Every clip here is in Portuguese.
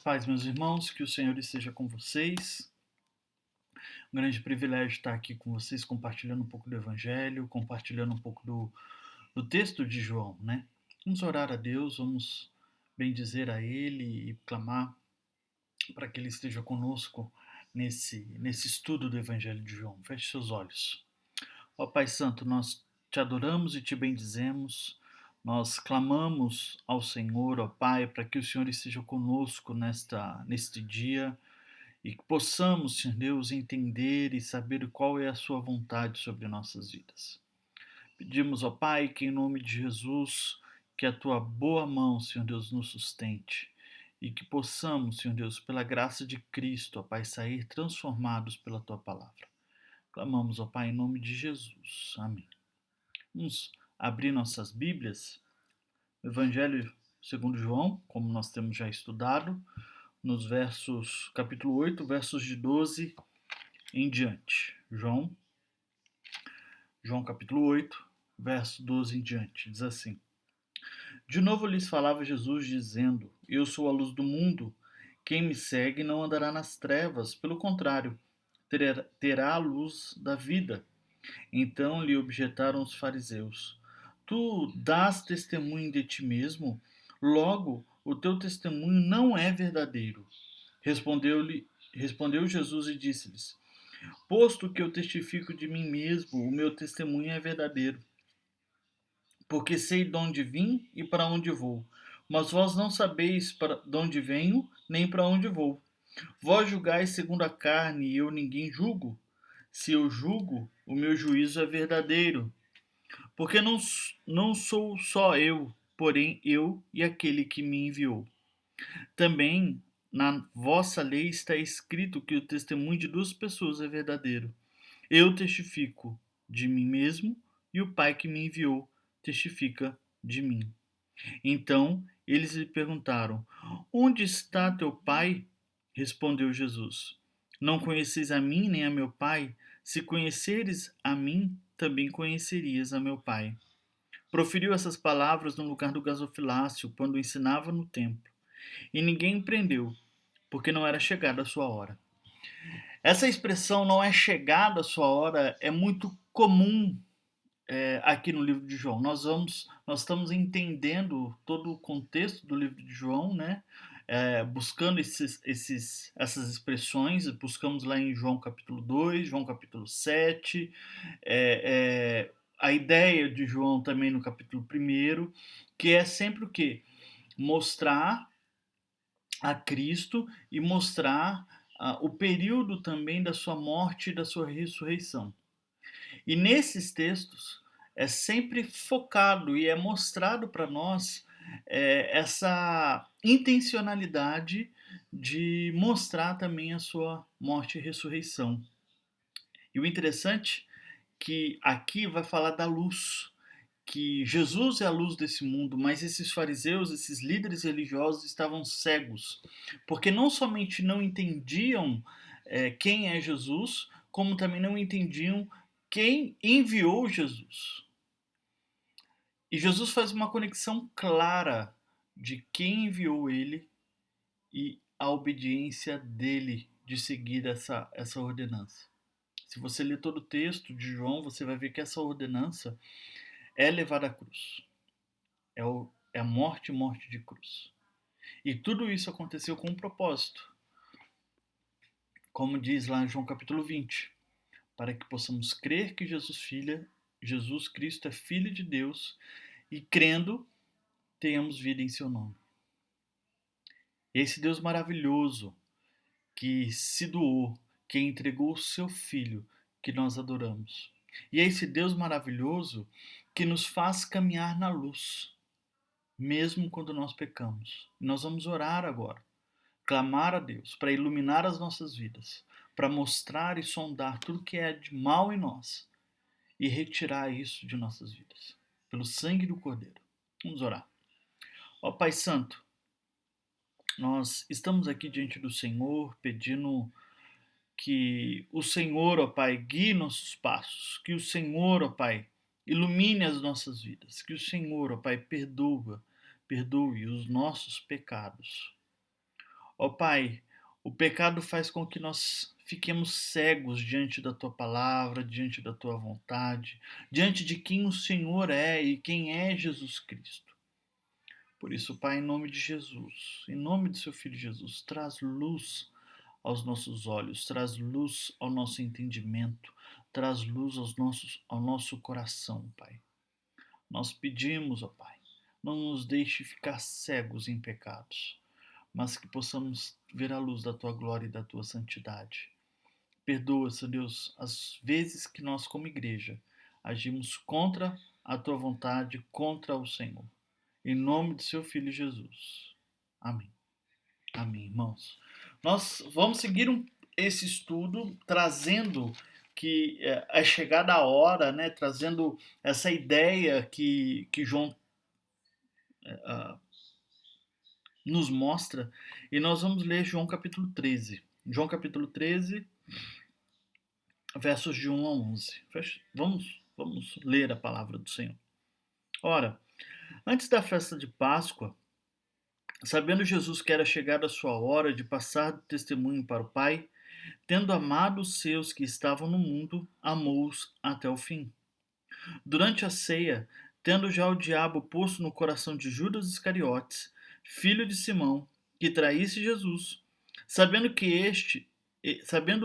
Paz, meus irmãos, que o Senhor esteja com vocês. Um grande privilégio estar aqui com vocês, compartilhando um pouco do Evangelho, compartilhando um pouco do texto de João, né? Vamos orar a Deus, vamos bendizer a Ele e clamar para que Ele esteja conosco nesse estudo do Evangelho de João. Feche seus olhos. Ó Pai Santo, nós te adoramos e te bendizemos. Nós clamamos ao Senhor, ó Pai, para que o Senhor esteja conosco neste dia e que possamos, Senhor Deus, entender e saber qual é a Sua vontade sobre nossas vidas. Pedimos, ó Pai, que em nome de Jesus, que a Tua boa mão, Senhor Deus, nos sustente e que possamos, Senhor Deus, pela graça de Cristo, ó Pai, sair transformados pela Tua palavra. Clamamos, ó Pai, em nome de Jesus. Amém. Vamos abrir nossas Bíblias, o Evangelho segundo João, como nós temos já estudado, nos capítulo 8, versos de 12 em diante. João capítulo 8, verso 12 em diante, diz assim: De novo lhes falava Jesus, dizendo: Eu sou a luz do mundo. Quem me segue não andará nas trevas, pelo contrário, terá a luz da vida. Então lhe objetaram os fariseus: Tu dás testemunho de ti mesmo, logo o teu testemunho não é verdadeiro. Respondeu Jesus e disse-lhes: Posto que eu testifico de mim mesmo, o meu testemunho é verdadeiro, porque sei de onde vim e para onde vou. Mas vós não sabeis de onde venho, nem para onde vou. Vós julgais segundo a carne, e eu ninguém julgo. Se eu julgo, o meu juízo é verdadeiro, porque não sou só eu, porém eu e aquele que me enviou. Também na vossa lei está escrito que o testemunho de duas pessoas é verdadeiro. Eu testifico de mim mesmo e o Pai que me enviou testifica de mim. Então eles lhe perguntaram: Onde está teu Pai? Respondeu Jesus: Não conheceis a mim nem a meu Pai? Se conheceres a mim, também conhecerias a meu Pai. Proferiu essas palavras no lugar do gasofilácio, quando ensinava no templo. E ninguém o prendeu, porque não era chegada a sua hora. Essa expressão não é chegada a sua hora é muito comum aqui no livro de João. Nós estamos entendendo todo o contexto do livro de João, né? Buscando essas expressões, buscamos lá em João capítulo 2, João capítulo 7, a ideia de João também no capítulo 1, que é sempre o quê? Mostrar a Cristo e mostrar o período também da sua morte e da sua ressurreição. E nesses textos é sempre focado e é mostrado para nós essa intencionalidade de mostrar também a sua morte e ressurreição. E o interessante é que aqui vai falar da luz, que Jesus é a luz desse mundo, mas esses fariseus, esses líderes religiosos estavam cegos, porque não somente não entendiam quem é Jesus, como também não entendiam quem enviou Jesus. E Jesus faz uma conexão clara de quem enviou ele e a obediência dele de seguir essa ordenança. Se você ler todo o texto de João, você vai ver que essa ordenança é levada à cruz. É a morte de cruz. E tudo isso aconteceu com um propósito. Como diz lá em João capítulo 20, para que possamos crer que Jesus Cristo é Filho de Deus e crendo, tenhamos vida em seu nome. Esse Deus maravilhoso que se doou, que entregou o seu Filho, que nós adoramos. E é esse Deus maravilhoso que nos faz caminhar na luz, mesmo quando nós pecamos. Nós vamos orar agora, clamar a Deus para iluminar as nossas vidas, para mostrar e sondar tudo que é de mal em nós e retirar isso de nossas vidas, pelo sangue do Cordeiro. Vamos orar. Ó Pai Santo, nós estamos aqui diante do Senhor pedindo que o Senhor, ó Pai, guie nossos passos, que o Senhor, ó Pai, ilumine as nossas vidas, que o Senhor, ó Pai, perdoe os nossos pecados. Ó Pai, o pecado faz com que nós fiquemos cegos diante da tua palavra, diante da tua vontade, diante de quem o Senhor é e quem é Jesus Cristo. Por isso, Pai, em nome de Jesus, em nome do seu Filho Jesus, traz luz aos nossos olhos, traz luz ao nosso entendimento, traz luz ao nosso coração, Pai. Nós pedimos, ó Pai, não nos deixe ficar cegos em pecados, mas que possamos ver a luz da tua glória e da tua santidade. Perdoa, Senhor Deus, as vezes que nós, como igreja, agimos contra a tua vontade, contra o Senhor. Em nome do seu Filho Jesus. Amém. Amém, irmãos. Nós vamos seguir esse estudo trazendo que é chegada a hora, né, trazendo essa ideia que João nos mostra, e nós vamos ler João capítulo 13. João capítulo 13, versos de 1 a 11. Vamos ler a palavra do Senhor. Ora, antes da festa de Páscoa, sabendo Jesus que era chegada a sua hora de passar do testemunho para o Pai, tendo amado os seus que estavam no mundo, amou-os até o fim. Durante a ceia, tendo já o diabo posto no coração de Judas Iscariotes, filho de Simão, que traísse Jesus, sabendo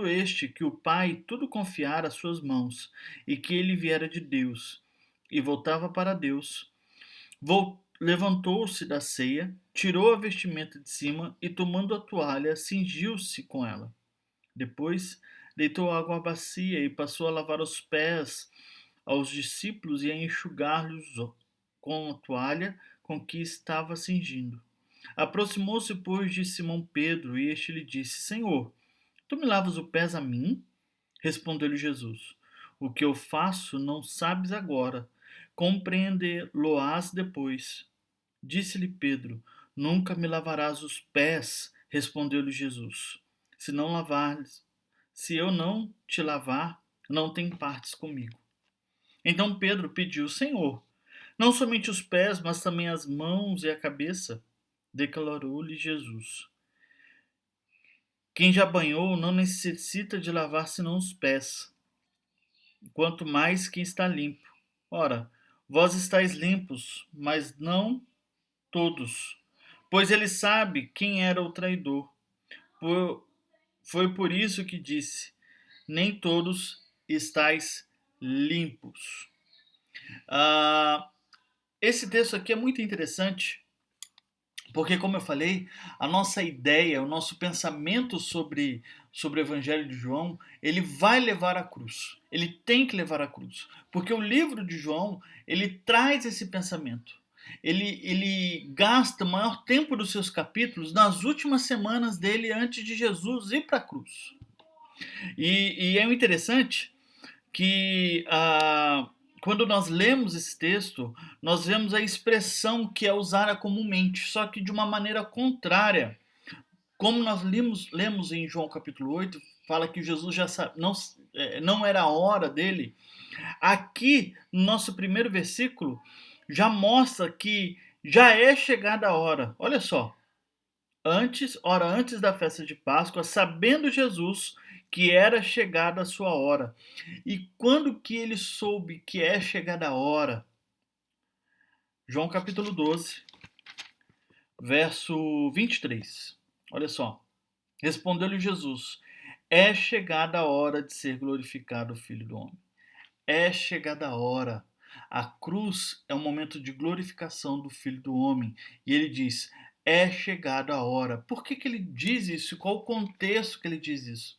este que o Pai tudo confiara às suas mãos, e que ele viera de Deus, e voltava para Deus, levantou-se da ceia, tirou a vestimenta de cima, e tomando a toalha, cingiu-se com ela. Depois, deitou água à bacia e passou a lavar os pés aos discípulos e a enxugar-lhes com a toalha com que estava cingindo. Aproximou-se, pois, de Simão Pedro, e este lhe disse: Senhor, tu me lavas os pés a mim? Respondeu-lhe Jesus: O que eu faço não sabes agora, compreender-lo-ás depois. Disse-lhe Pedro: Nunca me lavarás os pés. Respondeu-lhe Jesus: Se não lavares, se eu não te lavar, não tem partes comigo. Então Pedro pediu: Senhor, não somente os pés, mas também as mãos e a cabeça. Declarou-lhe Jesus: Quem já banhou não necessita de lavar senão os pés, quanto mais quem está limpo. Ora, vós estáis limpos, mas não todos. Pois ele sabe quem era o traidor. Foi por isso que disse: Nem todos estáis limpos. Esse texto aqui é muito interessante, porque, como eu falei, a nossa ideia, o nosso pensamento sobre o Evangelho de João, ele vai levar à cruz. Ele tem que levar à cruz. Porque o livro de João, ele traz esse pensamento. Ele gasta o maior tempo dos seus capítulos nas últimas semanas dele antes de Jesus ir para a cruz. E é interessante que quando nós lemos esse texto, nós vemos a expressão que é usada comumente, só que de uma maneira contrária. Como nós lemos em João capítulo 8, fala que Jesus já não era a hora dele. Aqui, no nosso primeiro versículo, já mostra que já é chegada a hora. Olha só. Antes da festa de Páscoa, sabendo Jesus que era chegada a sua hora. E quando que ele soube que é chegada a hora? João capítulo 12, verso 23. Olha só. Respondeu-lhe Jesus: É chegada a hora de ser glorificado o Filho do Homem. É chegada a hora. A cruz é um momento de glorificação do Filho do Homem. E ele diz: é chegada a hora. Por que ele diz isso? Qual o contexto que ele diz isso?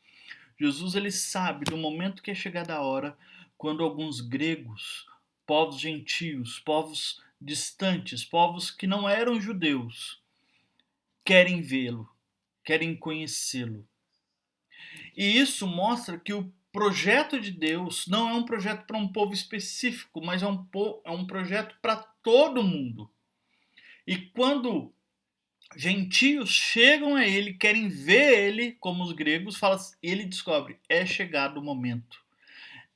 Jesus ele sabe do momento que é chegada a hora, quando alguns gregos, povos gentios, povos distantes, povos que não eram judeus, querem vê-lo, querem conhecê-lo. E isso mostra que o projeto de Deus não é um projeto para um povo específico, mas é um projeto para todo mundo. E quando gentios chegam a ele, querem ver ele, como os gregos, ele descobre: é chegado o momento,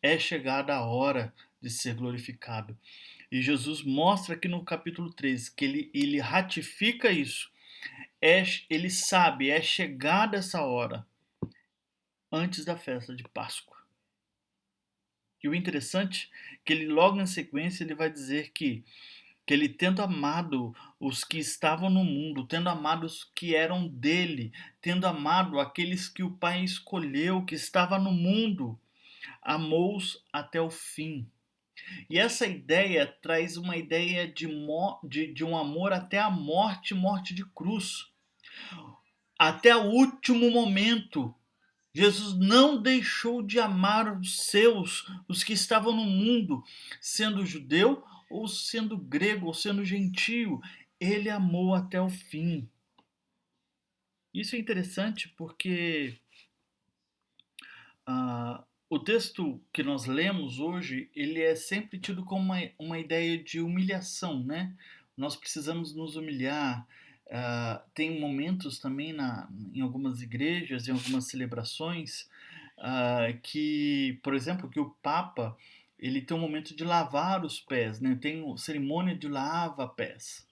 é chegada a hora de ser glorificado. E Jesus mostra aqui no capítulo 13 que ele ratifica isso. ele sabe, é chegada essa hora antes da festa de Páscoa. E o interessante é que ele logo em sequência ele vai dizer que ele tendo amado os que estavam no mundo, tendo amado os que eram dele, tendo amado aqueles que o Pai escolheu, que estava no mundo, amou-os até o fim. E essa ideia traz uma ideia de um amor até a morte, morte de cruz. Até o último momento, Jesus não deixou de amar os seus, os que estavam no mundo, sendo judeu ou sendo grego ou sendo gentio. Ele amou até o fim. Isso é interessante porque o texto que nós lemos hoje, ele é sempre tido como uma ideia de humilhação, né? Nós precisamos nos humilhar. Tem momentos também em algumas igrejas, em algumas celebrações, que, por exemplo, que o Papa ele tem um momento de lavar os pés, né? Tem a cerimônia de lava-pés.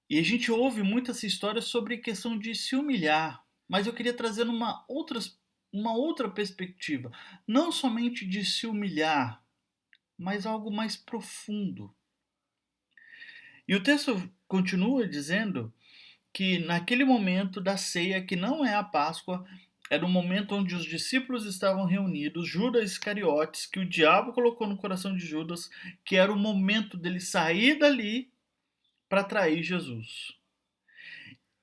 E a gente ouve muitas histórias sobre questão de se humilhar, mas eu queria trazer uma outra perspectiva, não somente de se humilhar, mas algo mais profundo. E o texto continua dizendo que naquele momento da ceia, que não é a Páscoa, era o momento onde os discípulos estavam reunidos, Judas Iscariotes, que o diabo colocou no coração de Judas, que era o momento dele sair dali para trair Jesus.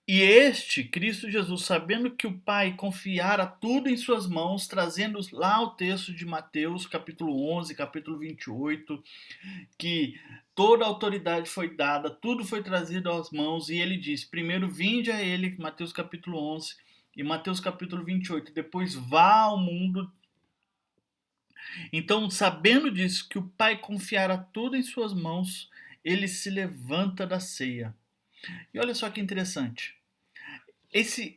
E este, Cristo Jesus, sabendo que o Pai confiara tudo em suas mãos, trazendo lá o texto de Mateus, capítulo 11, capítulo 28, que toda a autoridade foi dada, tudo foi trazido às mãos, e ele diz, primeiro vinde a ele, Mateus capítulo 11, e Mateus capítulo 28, depois vá ao mundo. Então, sabendo disso, que o Pai confiara tudo em suas mãos, ele se levanta da ceia. E olha só que interessante.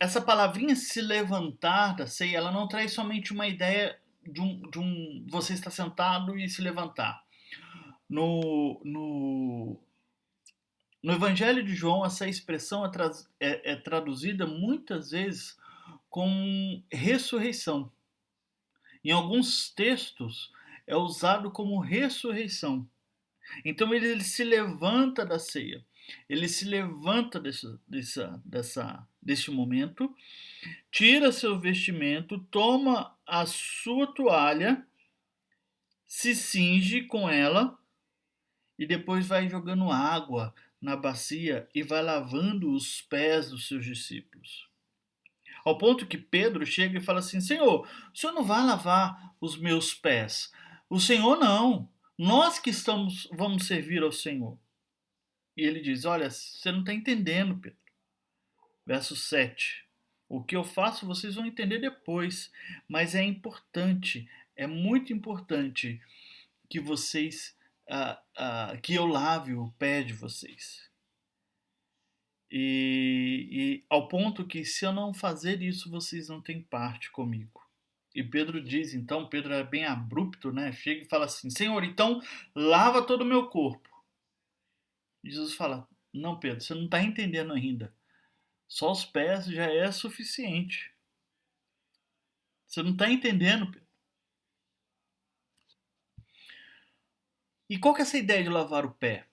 Essa palavrinha se levantar da ceia, ela não traz somente uma ideia de você estar sentado e se levantar. No Evangelho de João, essa expressão é traduzida muitas vezes com ressurreição. Em alguns textos é usado como ressurreição. Então ele se levanta da ceia. Ele se levanta deste momento, tira seu vestimento, toma a sua toalha, se cinge com ela e depois vai jogando água na bacia e vai lavando os pés dos seus discípulos. Ao ponto que Pedro chega e fala assim: Senhor, o Senhor não vai lavar os meus pés. O Senhor não. Nós que vamos servir ao Senhor. E ele diz: Olha, você não está entendendo, Pedro. Verso 7. O que eu faço vocês vão entender depois, mas é importante, é muito importante que vocês, que eu lave o pé de vocês. E ao ponto que se eu não fazer isso, vocês não têm parte comigo. E Pedro diz, então, Pedro é bem abrupto, né? Chega e fala assim, Senhor, então lava todo o meu corpo. Jesus fala, não, Pedro, você não está entendendo ainda. Só os pés já é suficiente. Você não está entendendo, Pedro. E qual que é essa ideia de lavar o pé?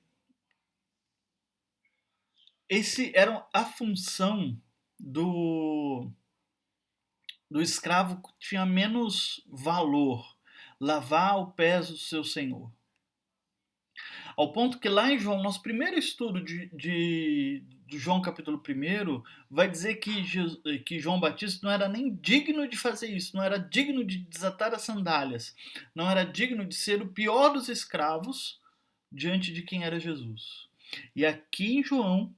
Esse era a função do escravo que tinha menos valor, lavar o pé do seu senhor. Ao ponto que lá em João, nosso primeiro estudo de João capítulo 1, vai dizer que João Batista não era nem digno de fazer isso, não era digno de desatar as sandálias, não era digno de ser o pior dos escravos diante de quem era Jesus. E aqui em João,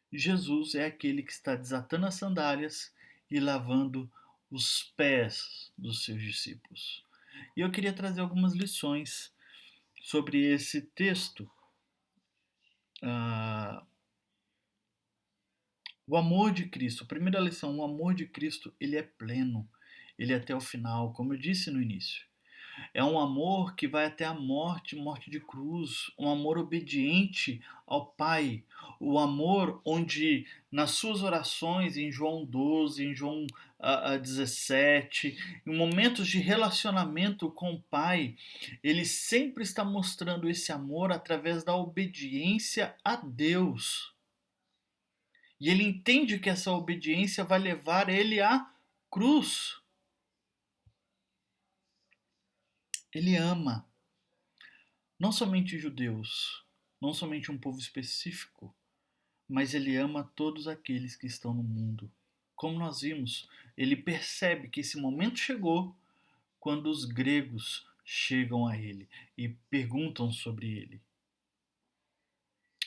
Jesus é aquele que está desatando as sandálias e lavando os pés dos seus discípulos. E eu queria trazer algumas lições sobre esse texto. O amor de Cristo, a primeira lição, o amor de Cristo, ele é pleno, ele é até o final, como eu disse no início. É um amor que vai até a morte, morte de cruz, um amor obediente ao Pai, o amor onde nas suas orações, em João 12, em João 17, em momentos de relacionamento com o Pai, ele sempre está mostrando esse amor através da obediência a Deus. E ele entende que essa obediência vai levar ele à cruz. Ele ama não somente judeus, não somente um povo específico, mas ele ama todos aqueles que estão no mundo. Como nós vimos, ele percebe que esse momento chegou quando os gregos chegam a ele e perguntam sobre ele.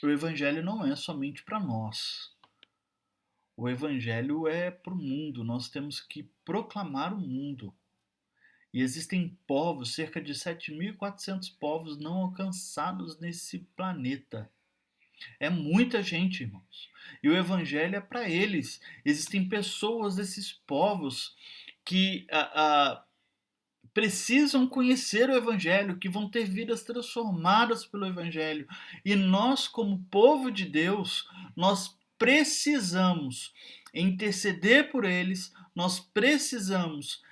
O evangelho não é somente para nós. O evangelho é para o mundo. Nós temos que proclamar o mundo. E existem povos, cerca de 7.400 povos não alcançados nesse planeta. É muita gente, irmãos. E o evangelho é para eles. Existem pessoas desses povos que precisam conhecer o evangelho, que vão ter vidas transformadas pelo evangelho. E nós, como povo de Deus, nós precisamos interceder por eles, nós precisamos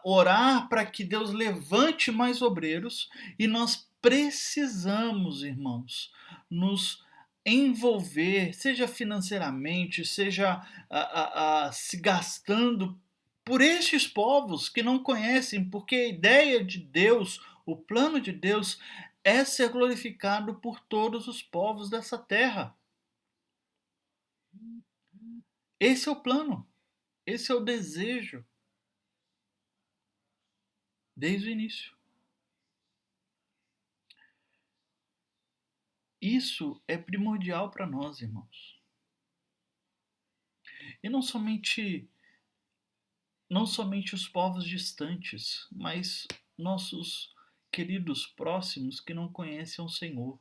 orar para que Deus levante mais obreiros e nós precisamos, irmãos, nos envolver, seja financeiramente, seja se gastando por estes povos que não conhecem, porque a ideia de Deus, o plano de Deus, é ser glorificado por todos os povos dessa terra. Esse é o plano, esse é o desejo, desde o início. Isso é primordial para nós, irmãos. E não somente os povos distantes, mas nossos queridos próximos que não conhecem o Senhor.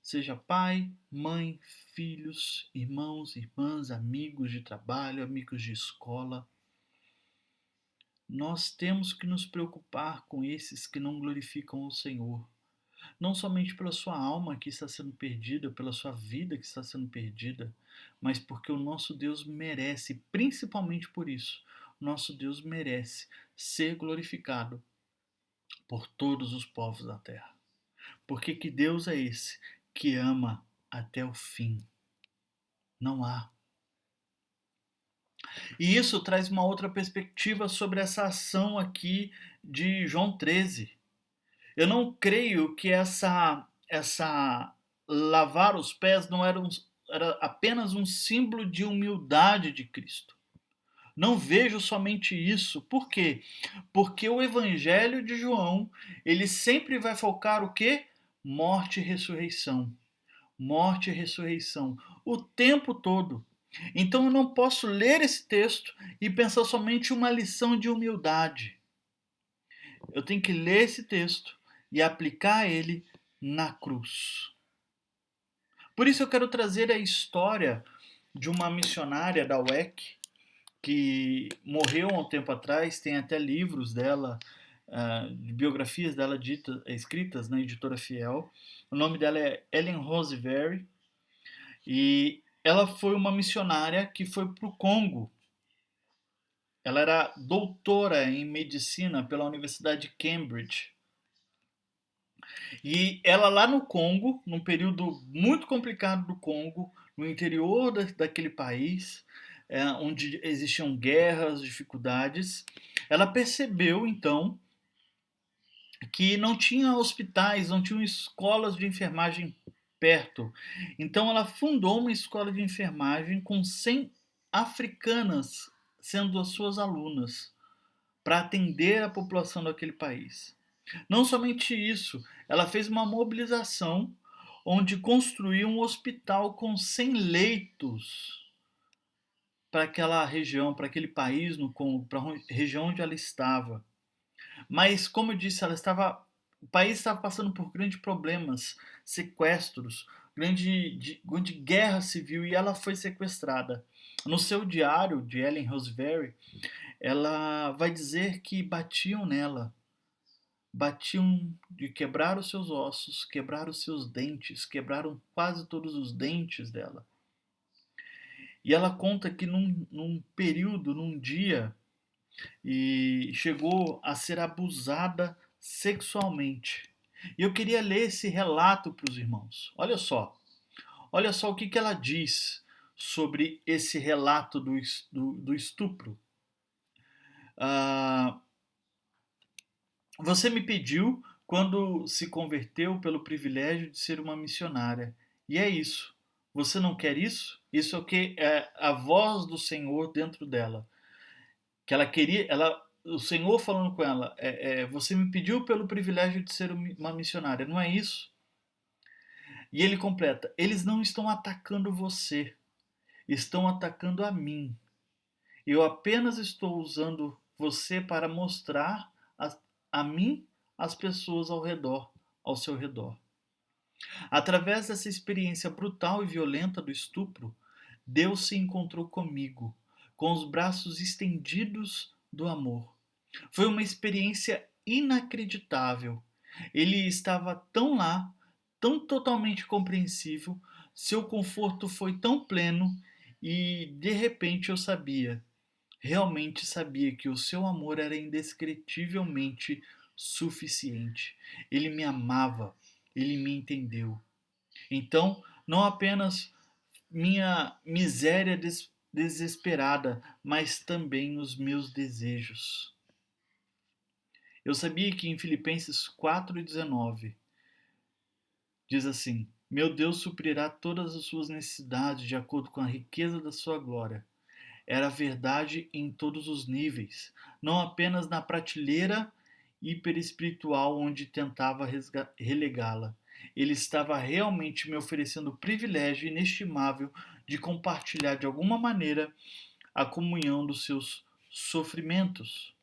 Seja pai, mãe, filhos, irmãos, irmãs, amigos de trabalho, amigos de escola. Nós temos que nos preocupar com esses que não glorificam o Senhor. Não somente pela sua alma que está sendo perdida, pela sua vida que está sendo perdida, mas porque o nosso Deus merece, principalmente por isso, nosso Deus merece ser glorificado por todos os povos da terra. Porque que Deus é esse que ama até o fim? Não há. E isso traz uma outra perspectiva sobre essa ação aqui de João 13. Eu não creio que essa lavar os pés não era apenas um símbolo de humildade de Cristo. Não vejo somente isso. Por quê? Porque o evangelho de João, ele sempre vai focar o quê? Morte e ressurreição. Morte e ressurreição. O tempo todo. Então eu não posso ler esse texto e pensar somente uma lição de humildade. Eu tenho que ler esse texto e aplicar ele na cruz. Por isso eu quero trazer a história de uma missionária da UEC que morreu há um tempo atrás, tem até livros dela, de biografias dela escritas na editora Fiel. O nome dela é Ellen Roseveare e ela foi uma missionária que foi para o Congo. Ela era doutora em medicina pela Universidade de Cambridge. E ela lá no Congo, num período muito complicado do Congo, no interior daquele país, onde existiam guerras, dificuldades, ela percebeu então que não tinha hospitais, não tinham escolas de enfermagem perto. Então ela fundou uma escola de enfermagem com 100 africanas sendo as suas alunas, para atender a população daquele país. Não somente isso, ela fez uma mobilização onde construiu um hospital com 100 leitos para aquela região, para aquele país no Congo, para a região onde ela estava. Mas, como eu disse, o país estava passando por grandes problemas, sequestros, grande guerra civil, e ela foi sequestrada. No seu diário de Ellen Roseveare, ela vai dizer que batiam nela, batiam de quebrar os seus ossos, quebrar os seus dentes, quebraram quase todos os dentes dela. E ela conta que num período, num dia, e chegou a ser abusada sexualmente. E eu queria ler esse relato para os irmãos. Olha só o que ela diz sobre esse relato do estupro. Ah, você me pediu quando se converteu pelo privilégio de ser uma missionária. E é isso. Você não quer isso? Isso é o que é a voz do Senhor dentro dela. Que ela queria, o Senhor falando com ela, você me pediu pelo privilégio de ser uma missionária, não é isso? E ele completa: eles não estão atacando você, estão atacando a mim. Eu apenas estou usando você para mostrar a mim as pessoas ao seu redor. Através dessa experiência brutal e violenta do estupro, Deus se encontrou comigo, com os braços estendidos do amor. Foi uma experiência inacreditável. Ele estava tão lá, tão totalmente compreensível, seu conforto foi tão pleno e de repente eu sabia, realmente sabia que o seu amor era indescritivelmente suficiente. Ele me amava, ele me entendeu. Então, não apenas minha miséria desesperada, mas também os meus desejos. Eu sabia que em Filipenses 4,19 diz assim: meu Deus suprirá todas as suas necessidades de acordo com a riqueza da sua glória. Era verdade em todos os níveis, não apenas na prateleira hiperespiritual onde tentava relegá-la. Ele estava realmente me oferecendo o privilégio inestimável de compartilhar de alguma maneira a comunhão dos seus sofrimentos.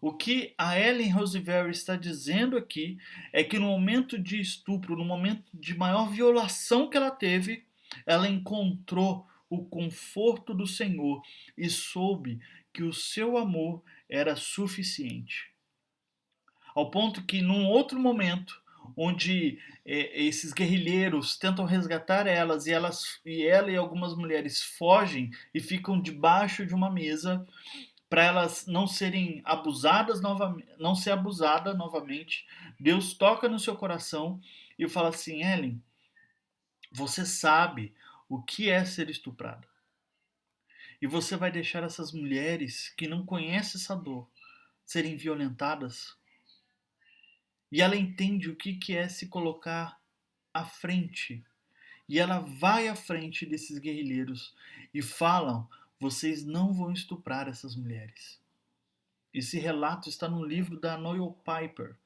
O que a Ellen Roosevelt está dizendo aqui é que no momento de estupro, no momento de maior violação que ela teve, ela encontrou o conforto do Senhor e soube que o seu amor era suficiente. Ao ponto que num outro momento, onde esses guerrilheiros tentam resgatar elas e ela e algumas mulheres fogem e ficam debaixo de uma mesa para elas não serem abusadas novamente, não ser abusada novamente, Deus toca no seu coração e fala assim: Ellen, você sabe o que é ser estuprada. E você vai deixar essas mulheres que não conhecem essa dor serem violentadas? E ela entende o que é se colocar à frente. E ela vai à frente desses guerrilheiros e falam: vocês não vão estuprar essas mulheres. Esse relato está no livro da Noel Piper,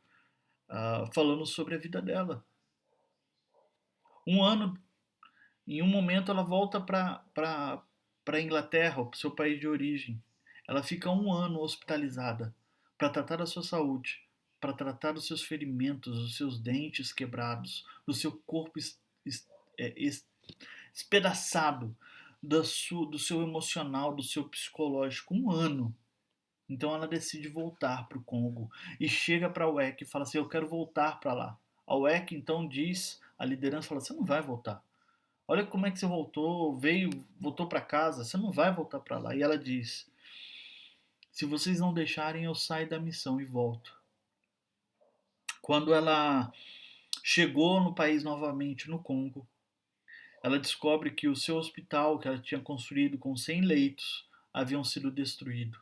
falando sobre a vida dela. Um ano, em um momento, ela volta para a Inglaterra, para o seu país de origem. Ela fica um ano hospitalizada para tratar da sua saúde, para tratar dos seus ferimentos, dos seus dentes quebrados, do seu corpo espedaçado, do seu emocional, do seu psicológico. Um ano. Então ela decide voltar para o Congo e chega para a UEC e fala assim: eu quero voltar para lá. A UEC então diz, a liderança fala: você não vai voltar. Olha como é que você voltou, voltou para casa, você não vai voltar para lá. E ela diz: se vocês não deixarem, eu saio da missão e volto. Quando ela chegou no país novamente, no Congo, ela descobre que o seu hospital, que ela tinha construído com 100 leitos, haviam sido destruídos.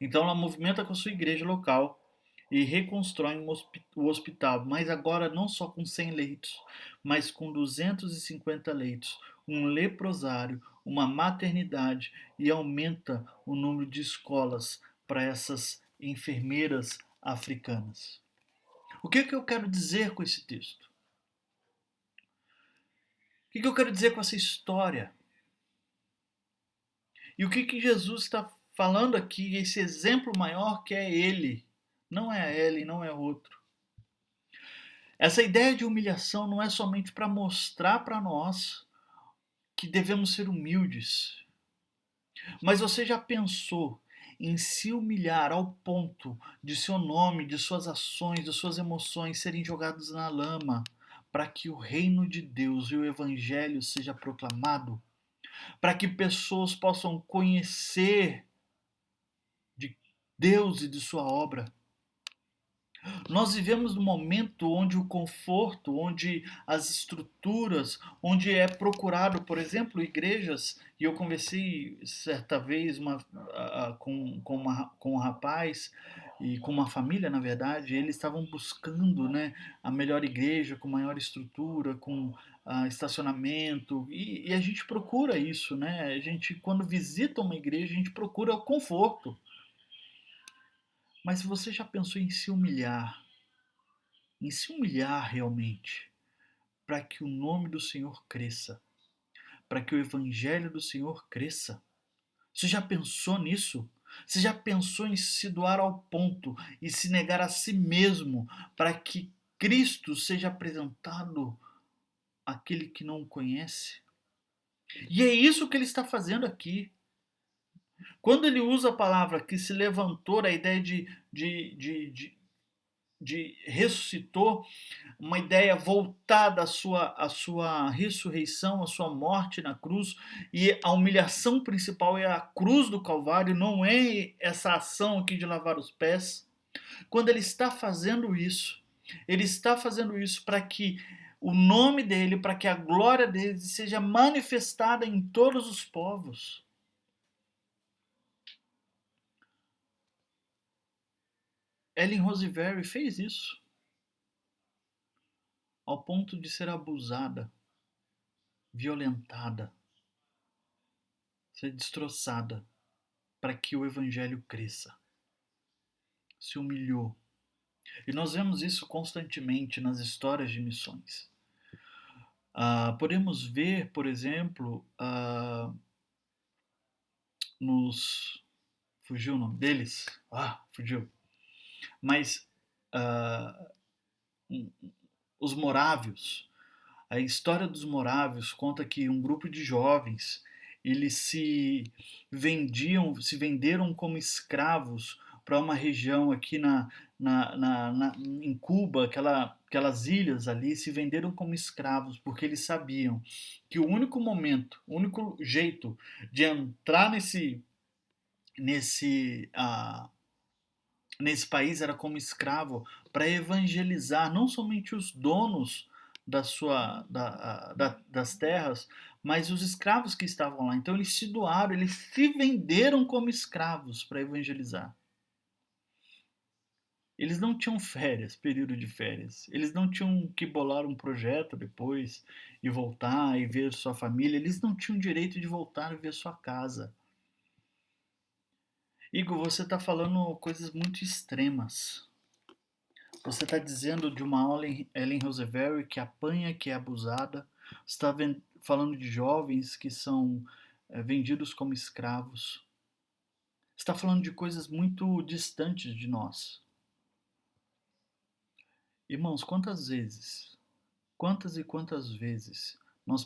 Então ela movimenta com a sua igreja local e reconstrói o hospital, mas agora não só com 100 leitos, mas com 250 leitos, um leprosário, uma maternidade e aumenta o número de escolas para essas enfermeiras africanas. O que eu quero dizer com esse texto? O que eu quero dizer com essa história? E o que Jesus está falando aqui, esse exemplo maior que é ele, não é ele, não é outro. Essa ideia de humilhação não é somente para mostrar para nós que devemos ser humildes. Mas você já pensou em se humilhar ao ponto de seu nome, de suas ações, de suas emoções serem jogados na lama, para que o reino de Deus e o evangelho seja proclamado, para que pessoas possam conhecer de Deus e de sua obra. Nós vivemos num momento onde o conforto, onde as estruturas, onde é procurado, por exemplo, igrejas, e eu conversei certa vez com um rapaz e com uma família, na verdade, eles estavam buscando, né, a melhor igreja, com maior estrutura, com estacionamento, e a gente procura isso, né? A gente, quando visita uma igreja, a gente procura o conforto. Mas você já pensou em se humilhar realmente, para que o nome do Senhor cresça, para que o evangelho do Senhor cresça? Você já pensou nisso? Você já pensou em se doar ao ponto e se negar a si mesmo para que Cristo seja apresentado àquele que não o conhece? E é isso que ele está fazendo aqui. Quando ele usa a palavra que se levantou, a ideia de ressuscitou, uma ideia voltada à sua ressurreição, à sua morte na cruz, e a humilhação principal é a cruz do Calvário, não é essa ação aqui de lavar os pés. Quando ele está fazendo isso para que o nome dele, para que a glória dele seja manifestada em todos os povos. Ellen Roosevelt fez isso, ao ponto de ser abusada, violentada, ser destroçada, para que o evangelho cresça. Se humilhou. E nós vemos isso constantemente nas histórias de missões. Podemos ver, por exemplo, nos... Fugiu o nome deles? Fugiu. Mas os morávios. A história dos morávios conta que um grupo de jovens, eles se venderam como escravos para uma região aqui em Cuba, aquelas ilhas ali, se venderam como escravos, porque eles sabiam que o único momento, o único jeito de entrar nesse, nesse país era como escravo, para evangelizar não somente os donos das terras, mas os escravos que estavam lá. Então eles se doaram, eles se venderam como escravos para evangelizar. Eles não tinham férias, período de férias. Eles não tinham que bolar um projeto depois e voltar e ver sua família. Eles não tinham direito de voltar e ver sua casa. Igor, você está falando coisas muito extremas. Você está dizendo de uma Ellen Roosevelt que apanha, que é abusada. Você está falando de jovens que são vendidos como escravos. Você está falando de coisas muito distantes de nós. Irmãos, quantas e quantas vezes nós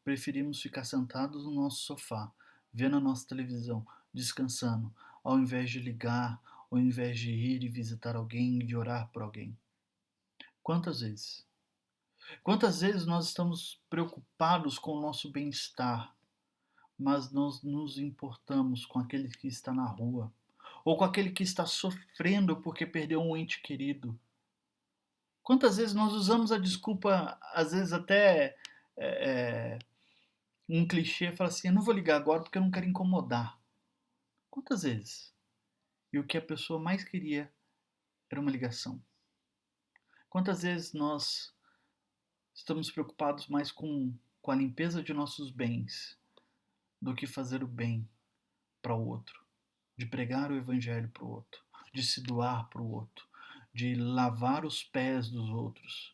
preferimos ficar sentados no nosso sofá, vendo a nossa televisão, descansando, ao invés de ligar, ao invés de ir e visitar alguém e de orar por alguém? Quantas vezes? Quantas vezes nós estamos preocupados com o nosso bem-estar, mas nós nos importamos com aquele que está na rua, ou com aquele que está sofrendo porque perdeu um ente querido? Quantas vezes nós usamos a desculpa, às vezes até um clichê, fala assim, eu não vou ligar agora porque eu não quero incomodar. Quantas vezes? E o que a pessoa mais queria era uma ligação. Quantas vezes nós estamos preocupados mais com a limpeza de nossos bens do que fazer o bem para o outro, de pregar o evangelho para o outro, de se doar para o outro, de lavar os pés dos outros,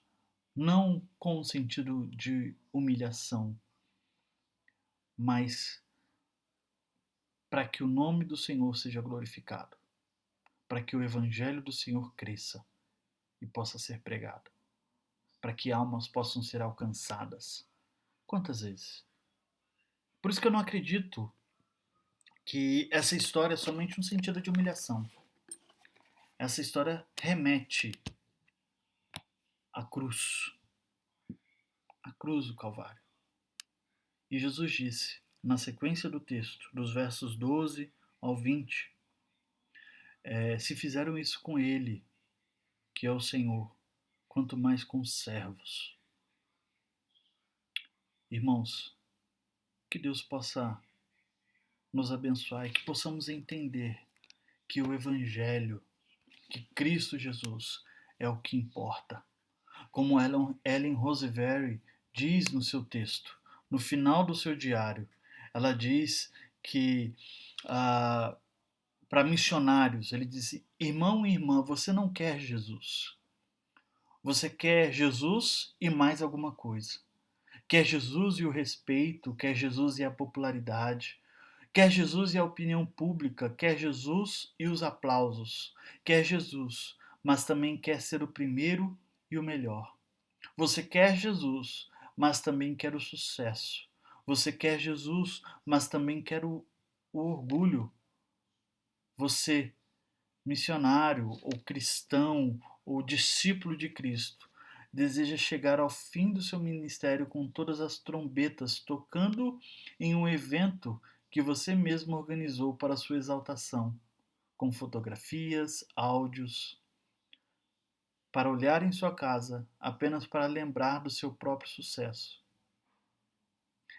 não com o sentido de humilhação, mas para que o nome do Senhor seja glorificado, para que o evangelho do Senhor cresça e possa ser pregado, para que almas possam ser alcançadas. Quantas vezes? Por isso que eu não acredito que essa história é somente um sentido de humilhação. Essa história remete à cruz do Calvário. E Jesus disse, na sequência do texto, dos versos 12 ao 20, se fizeram isso com ele, que é o Senhor, quanto mais com os servos. Irmãos, que Deus possa nos abençoar e que possamos entender que o Evangelho, que Cristo Jesus é o que importa. Como Ellen Roseveare diz no seu texto, no final do seu diário, ela diz que para missionários, ele diz: irmão e irmã, você não quer Jesus. Você quer Jesus e mais alguma coisa. Quer Jesus e o respeito, quer Jesus e a popularidade, quer Jesus e a opinião pública, quer Jesus e os aplausos, quer Jesus, mas também quer ser o primeiro e o melhor. Você quer Jesus, mas também quer o sucesso. Você quer Jesus, mas também quer o orgulho. Você, missionário ou cristão ou discípulo de Cristo, deseja chegar ao fim do seu ministério com todas as trombetas tocando em um evento que você mesmo organizou para sua exaltação, com fotografias, áudios, para olhar em sua casa apenas para lembrar do seu próprio sucesso.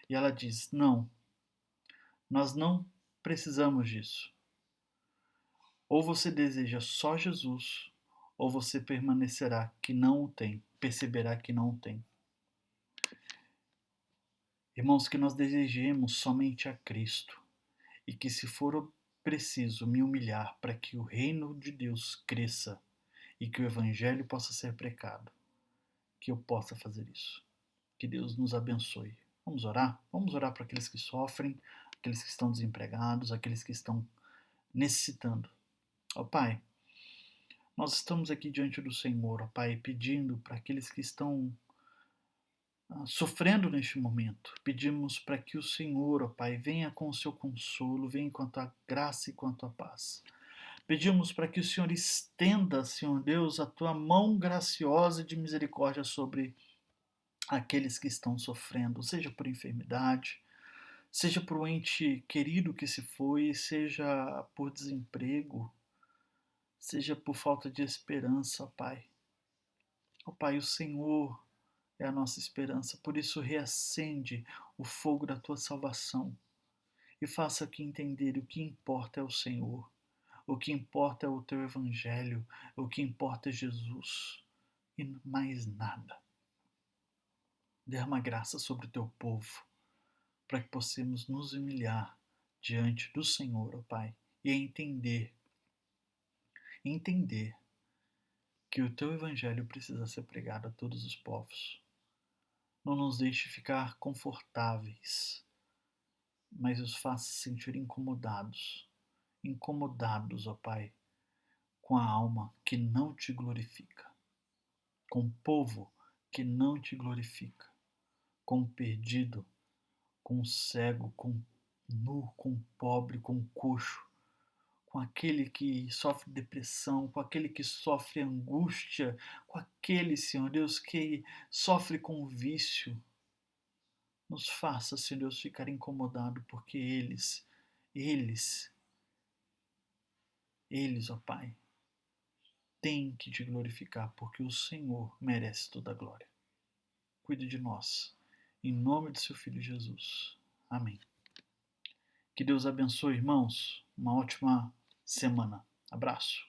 E ela diz: não, nós não precisamos disso. Ou você deseja só Jesus, ou você permanecerá que não o tem, perceberá que não o tem. Irmãos, que nós desejemos somente a Cristo e que, se for preciso, me humilhar para que o reino de Deus cresça e que o Evangelho possa ser pregado, que eu possa fazer isso. Que Deus nos abençoe. Vamos orar? Vamos orar para aqueles que sofrem, aqueles que estão desempregados, aqueles que estão necessitando. Ó Pai, nós estamos aqui diante do Senhor, ó Pai, pedindo para aqueles que estão sofrendo neste momento. Pedimos para que o Senhor, ó Pai, venha com o seu consolo, venha com a tua graça e com a tua paz. Pedimos para que o Senhor estenda, Senhor Deus, a tua mão graciosa de misericórdia sobre aqueles que estão sofrendo, seja por enfermidade, seja por um ente querido que se foi, seja por desemprego, seja por falta de esperança, ó Pai. Ó Pai, o Senhor é a nossa esperança, por isso reacende o fogo da tua salvação e faça que entender o que importa é o Senhor, o que importa é o teu Evangelho, o que importa é Jesus e mais nada. Derrama graça sobre o teu povo, para que possamos nos humilhar diante do Senhor, ó Pai, e entender que o teu Evangelho precisa ser pregado a todos os povos. Não nos deixe ficar confortáveis, mas os faça sentir incomodados, ó Pai, com a alma que não te glorifica, com o povo que não te glorifica, com o perdido, com o cego, com o nu, com o pobre, com o coxo, com aquele que sofre depressão, com aquele que sofre angústia, com aquele, Senhor Deus, que sofre com o vício. Nos faça, Senhor Deus, ficar incomodado, porque eles, ó Pai, têm que te glorificar, porque o Senhor merece toda a glória. Cuide de nós, em nome de seu Filho Jesus. Amém. Que Deus abençoe, irmãos. Uma ótima semana. Abraço.